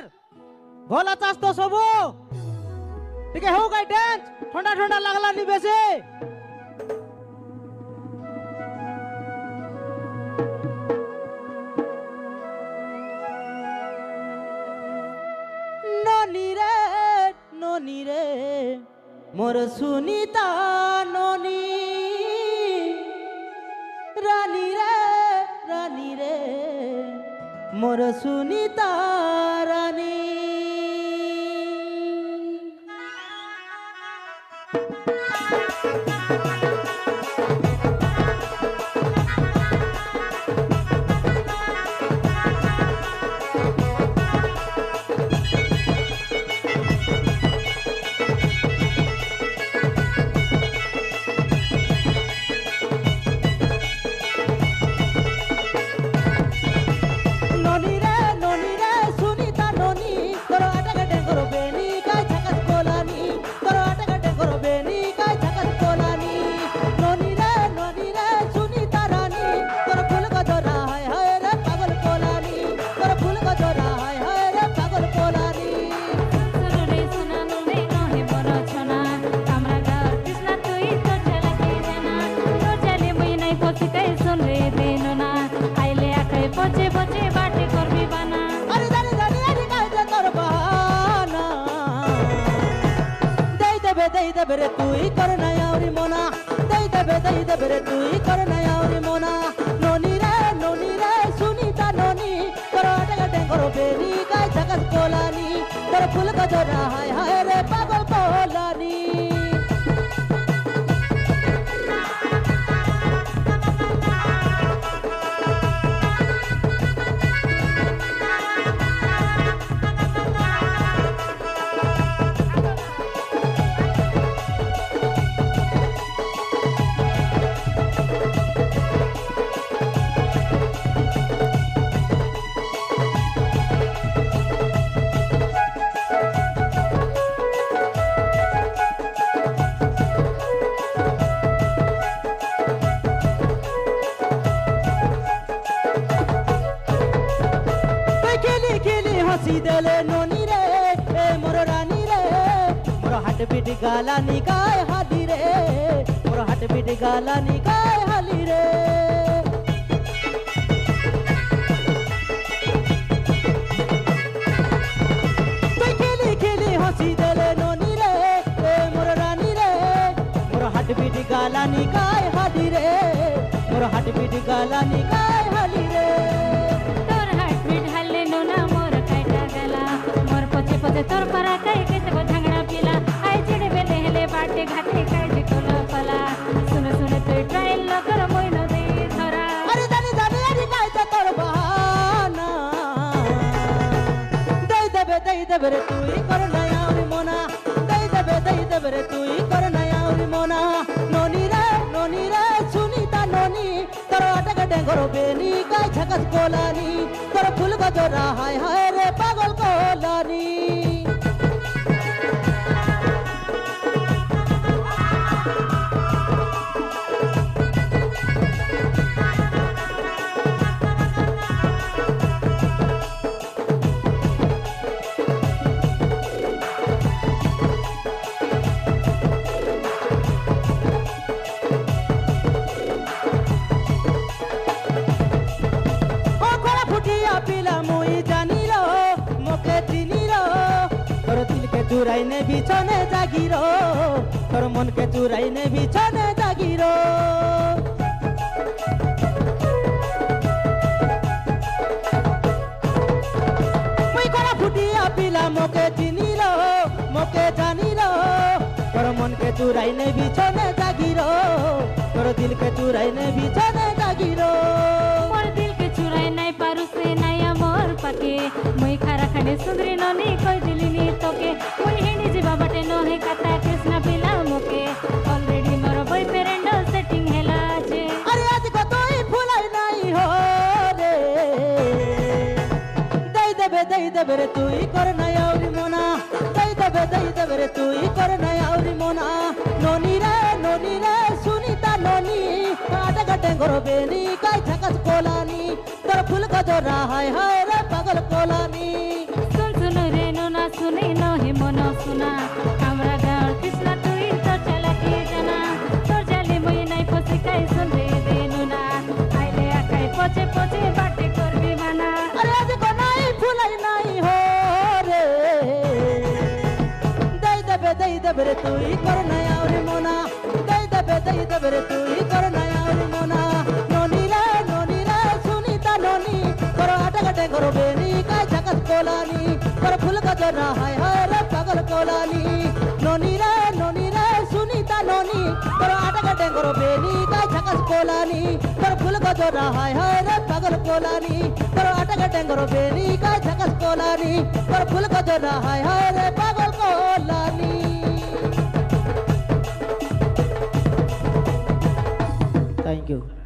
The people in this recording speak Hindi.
कार भोला चास तो सबो ठीक है हो गई डांस ठंडा ठंडा लागला नी बेसे ननी रे मोर सुनीता ननी रानी रे मोर सुनीता रानी बेरे तुई कर नयावरी मोना दई दे बेरे तुई कर नयावरी मोना नोनी रे सुनीता नोनी करो टगटे करो बेरी काय जगत कोलानी करो फूल का जोरा हाय रे पागल कोलानी देले नोनी रे ए मोर रानी रे मोर हाट बीट गाला निकाय हाली रे मोर हाट बीट गाला निकाय हाली रे तू खेली खेली हंसी देले नोनी रे ए मोर रानी रे मोर हाट बीट गाला निकाय हाली रे मोर हाट बीट गाला निकाय हाली रे तोर हाट बीट हाले नोना मोर पचे पचे तोर परा कई के तको झगड़ा पिला आई चिड़े बेले हेले बाटे घाटे काई जे कोला पला सुने तो ट्रायल न कर मोय न दे धरा अरे जानी अरे काय त तोर बहाना दई दे रे तुई कर नयावरी मोना दई दे रे तुई कर नयावरी मोना नोनी रे सुनीता नोनी तोर अटगटे गरो बेनी काय झकस कोलानी तोर फूल का जोरा हाय रे पागल कोलानी चुराई ने बिछने जागिरो तोर मन के चुराई ने बिछने जागिरो मुई कोना फुटिया पिला मोके चिनिरो मोके जानिरो तोर मन के चुराई ने बिछने जागिरो तोर दिल के चुराई ने बिछने जागिरो मोर दिल के चुराई नहीं पारू से नया मोर पके मुई खारा खने सुंदरी ननी कोई दिलिनी तोके मुई हेनी जीवा बटे नो है कथा कृष्ण पिला मोके ऑलरेडी मोर बॉयफ्रेंड सेटिंग हेला जे अरे आज को तोई फुलाई नहीं हो रे दई देबे रे तुई कर नयावरी मोना दई देबे रे तुई कर नयावरी मोना नोनी रे सुनीता नोनी आटे गटे गरो बेनी काय झकस कोलानी तोर फूल का जोरा हाय रे पागल कोलानी सुन দেবে রে তুই করে নাই আউরি মোনা দেই দেবে রে তুই করে নাই আউরি মোনা ননি রে সুনিতা ননি করো আটাঘাটে করো বেনি কায় ঝাকাস কোলানি করো ফুল গজরা হায় হায় রে পাগল কোলানি ননি রে সুনিতা ননি করো আটাঘাটে করো বেনি কায় ঝাকাস কোলানি করো ফুল গজরা হায় হায় রে পাগল কোলানি করো আটাঘাটে করো বেনি কায় ঝাকাস কোলানি করো ফুল গজরা হায় হায় রে পাগল কোলানি থ্যাংক ইউ